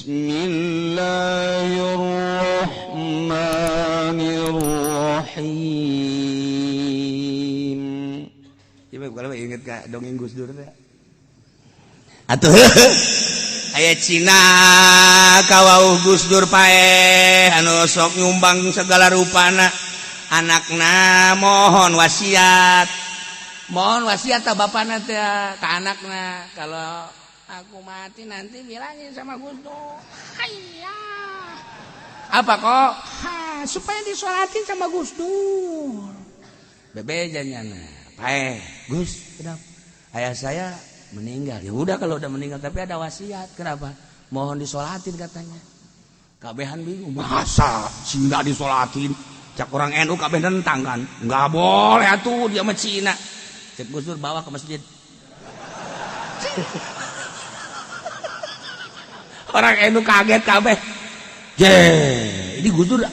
Bismillahirrahmanirrahim. Coba kalau inget ka dongeng Gus Dur teh. Atuh aya Cina kawauh Gus Dur pae anu sok nyumbang segala rupana anakna mohon wasiat ta bapana teh ka anakna kalau aku mati nanti bilangin sama Gus Dur. Hayya. Apa kok? Supaya disolatin sama Gus Dur. Bebe janyana. Pae, Gus, kenapa? Ayah saya meninggal. Ya udah kalau udah meninggal tapi ada wasiat. Kenapa? Mohon disolatin katanya. Kabehan bingung. Masa Cina disolatin? Cak orang NU kabeh nentang kan? Enggak boleh atuh dia mah Cina. Cek Gus Dur bawa ke masjid. Orang NU kaget kabeh. Ini Gus Dur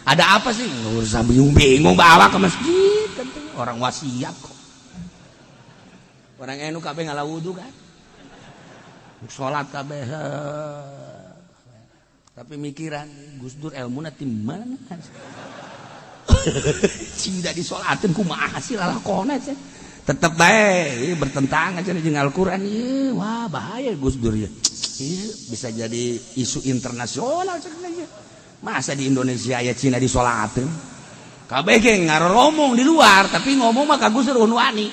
ada apa sih? Nggak usah bingung-bingung bawa ke masjid. Orang wasiat kok. Orang NU kabeh ngalah wudu kan? Sholat kabeh. Tapi mikiran Gus Dur ilmuna ti mana? Tidak disolatin kumaha sih lalakona teh. Tetep bae bertentangan jeung Al-Qur'an ieu. Wah, bahaya Gus Dur ya. Bisa jadi isu internasional sebenarnya. Masa di Indonesia ya Cina disolatin? Kabeh ge ngaromong di luar tapi ngomong mah ka Gus Dur wani.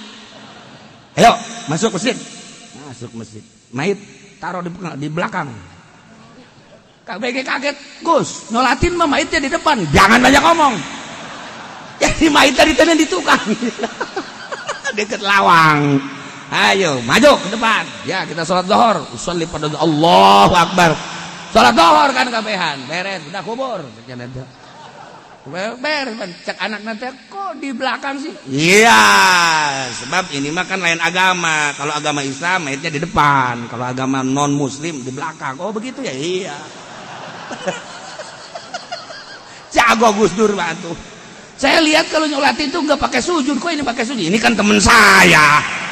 Ayo, masuk masjid. Masuk masjid. Mait taruh di belakang. Kabeh ge kaget. Gus, nyolatin mah maitnya di depan. Jangan banyak ngomong. Jadi mait tadi tenen di tukang. Deket lawang. Ayo, maju ke depan. Ya, kita sholat zuhur. Usolli pada Allahu Akbar. Sholat zuhur kan kabehan. Beres, udah kubur. Beres, cek anak nanti kok di belakang sih? Iya, sebab ini mah kan lain agama. Kalau agama Islam, maitnya di depan. Kalau agama non Muslim di belakang. Oh begitu ya? Iya. Jago Gus Dur bantu. Saya lihat kalau nyolatin itu nggak pakai sujud. Kok ini pakai sujud? Ini kan teman saya.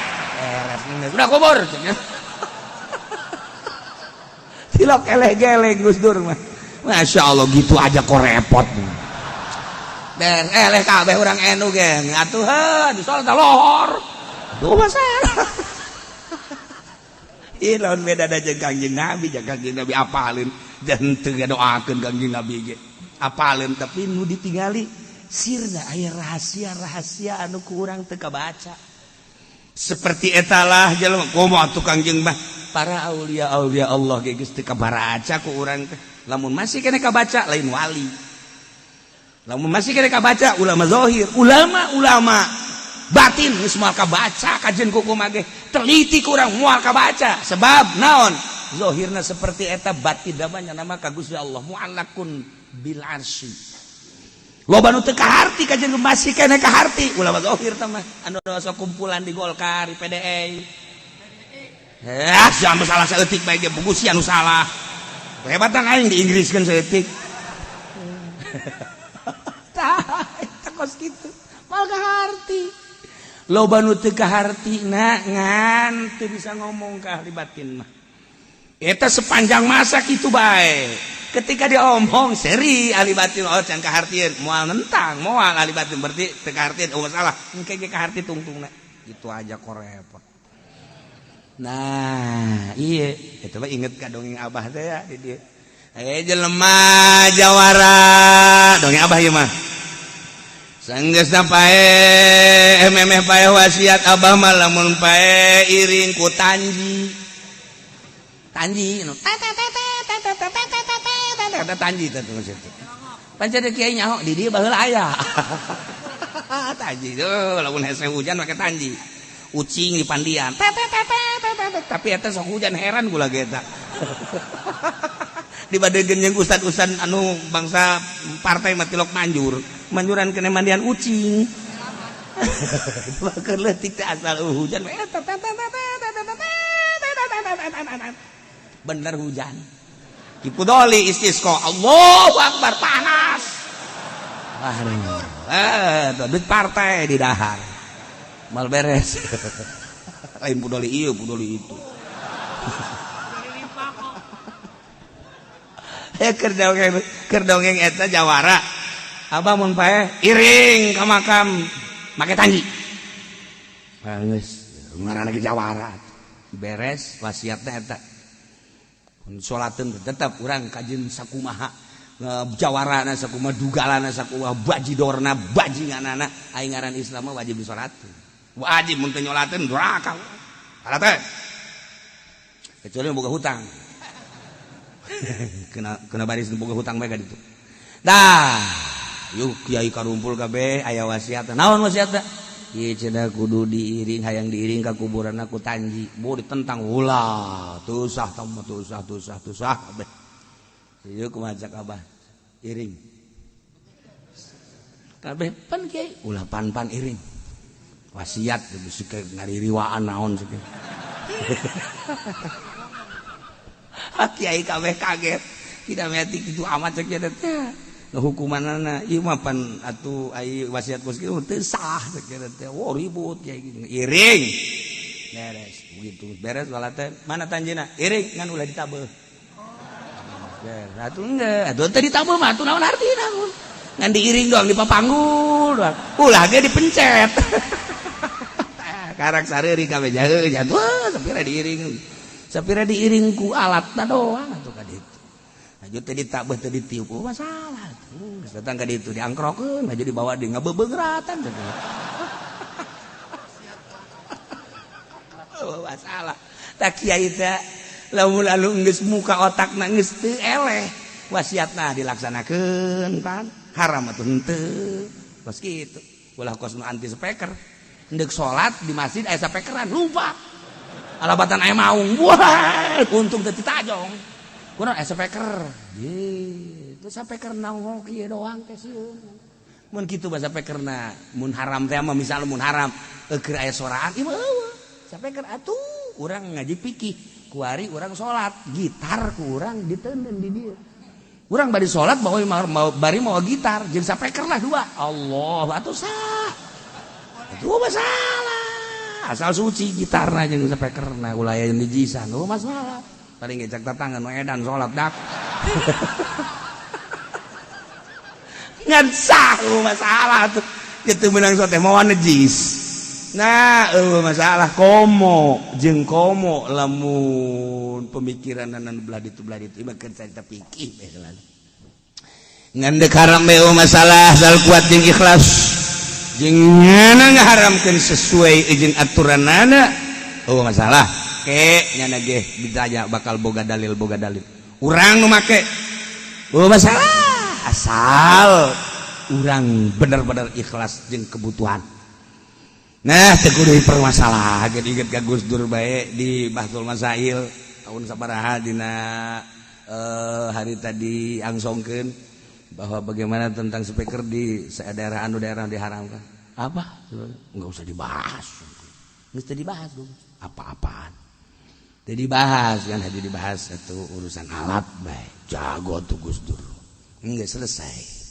Udah kubur. Silok eleh-geleh Gus Dur mah. Masya Allah gitu aja kok repot. Dan eleh kabeh orang NU geng. Atuh di sholat lohor. Tuh masalah. Ih lawan beda ada jeung Kangjeng Nabi, jeung Kangjeng Nabi apalin dan teu doakeun Kangjeng Nabi ge. Apalin tapi nu ditinggali sirna aya rahasia-rahasia anu ku urang teu kabaca. Seperti etalah jelema kumaha tukang jeung mah para aulia Allah ge geus teu kabaraca ku urang teh. Lamun masih kene kabaca lain wali. Lamun masih kene kabaca ulama zahir, ulama batin geus moal kabaca kajen kumaha ge. Teliti ku urang moal kabaca sebab naon? Zahirna seperti eta batin namanya nama ka Gusti Allah mu'allaqun bil arsy. Loba nu teu kaharti kajen masih kene kaharti ulama zahir teh mah anu sok kumpulan di Golkar di PDI. Jangan salah saeutik bae ge bugus anu salah. Hebatan aing di Inggriskeun saeutik. Tah eta kos kitu. Mal kaharti. Loba nu teu kahartina ngan teu bisa ngomong ka ahli batin mah. Eta sepanjang masa kitu bae. Ketika dia omong seri ahli batin oh can kahartieun moal nentang moal ahli batin berarti teu kahartieun oh masalah engke ge kaharti tungtungna gitu aja kok repot. Nah iya itu mah inget ka dongeng abah teh ya di dieu jelema jawara dongeng abah ieu mah sanggeusna pae memeh pae wasiat abah mah lamun pae iring ku tanji nu ada tanji teh situ. Pancen kiai nyaho di dieu baheula aya. Tanji tuh lamun hese hujan make tanji. Ucing di pandian. Tapi eta sok hujan heran gula ge eta. Dibadeukeun jeung ustad-ustad anu bangsa partai matilok manjuran kene mandian ucing. Bakeur leutik teh asal hujan bener hujan. Kipudoli istisqa Allahu Akbar panas. Aduh, duit partai di dahar. Mal beres. Lain pudoli ieu, pudoli itu. keur dongeng eta jawara abah mun paeh iring ka makam make tanji geus ngaranna ge jawara beres wasiatna eta sholateun tetep urang kajeun sakumaha jawarana sakumaha dugalana sakumaha bajidorna bajinganana aing ngaran Islam mah wajib disolateun wajib mun teu nyolateun duraka ala teh kecuali boga hutang kena baris boga hutang bae ka ditu dah yuk kiai karumpul kabeh aya wasiat naon wasiatna ieu cenah kudu diiring hayang diiring ka kuburanna ku tanji mau ditentang ulah teu usah tamu teu usah kabeh ieu kumaha cak abah iring kabeh pan kiai ulah pan iring wasiat geus ngaririwaan naon sih kiai kabeh kaget tidak mati kitu amat cek teh hukumanana ieu mah pan atuh ai wasiat bos kieu teu sah cek teh oh ribut kiai iring beres begitu beres wala teh mana tanjina iring ngan ulah ditabeuh beres atuh enggak atuh teh ditabeuh mah atuh naon artina ngan diiring doang dipapanggul doang ulah ge dipencet karak sareuri kabeh jatuh sapira diiring ku alatna doang atuh ka ditu aju teh ditabeuh teh ditiup masalah geus datang ka ditu diangkrokeun aju dibawa di ngabebegeratan masalah tak kiai teh lamun lalu geus muka otakna geus teu eleh wasiatna dilaksanakeun kan haram atuh henteu pas kitu ulah kosna anti speaker hendeuk salat di masjid aya sapekeran lupa alabatan aya maung wah untung teu ditajong kunaon aya speaker ye teu speaker naon kieu doang teh sieun mun kitu basa speakerna mun haram teh mah misal mun haram keur aya soraan ieu mah eueuh speaker atuh urang ngaji fikih kuari urang salat gitar ku urang diteundeun di dieu urang bari salat bari mau gitar jeung speaker lah dua Allah atuh sah atuh masalah asal suci gitarna jeung speakerna ulah aya nijisan oh masalah paling ngecek tatangan nu edan salat dak ngan sah masalah tuh kitu meunang teh moal najis nah masalah komo jeung komo lamun pemikiranna belah ditu ieu mah keur carita fikih bae selalu ngan deuk haram bae masalah asal kuat jeung ikhlas jeung nyana ngaharamkeun sesuai jeung aturanana masalah ke nyana ge bidaya bakal boga dalil urang nu make masalah asal urang bener-bener ikhlas jeung kebutuhan nah teu kudu dipermasalahakeun inget ka Gus Dur bae di Bahtul Masail tahun sabaraha dina hari tadi angsongkeun bahwa bagaimana tentang speaker di daerah diharamkan apa enggak usah dibahas geus teu dibahas apa-apaan teu dibahas kan hanya dibahas satu urusan alat bae jago tuh Gus Dur enggak selesai